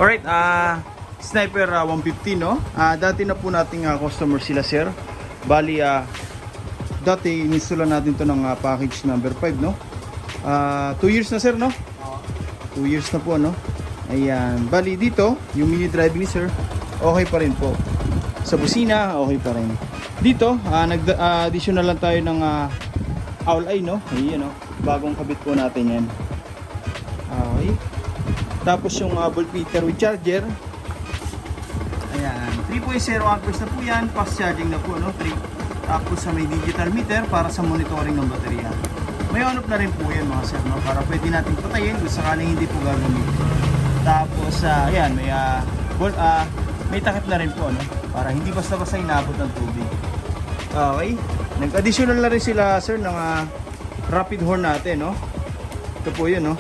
Alright, Sniper 150, no? Dati na po nating customer sila, sir. Bali, dati ininstall natin to ng package number 5, no? 2 years na, sir, no? 2 years na po, no? Ayan. Bali, dito, yung mini driving ni sir, okay pa rin po. Sa busina, okay pa rin. Dito, nag-additional lang tayo ng owl eye, no? Ayan, no? Bagong kabit po natin yan. Okay. Tapos yung voltmeter with charger. Ayan. 3.0 amperes na po yan. Fast charging na po, no? 3. Tapos may digital meter para sa monitoring ng baterya. May on-off na rin po yan, mga sir, no? Para pwede natin patayin kung sakaling hindi po gagamitin. Tapos, ayan, may takip na rin po, no? Para hindi basta-basta inabot ng tubig. Okay. Nag-additional na rin sila, sir, ng rapid horn natin, no? Ito po yun, no?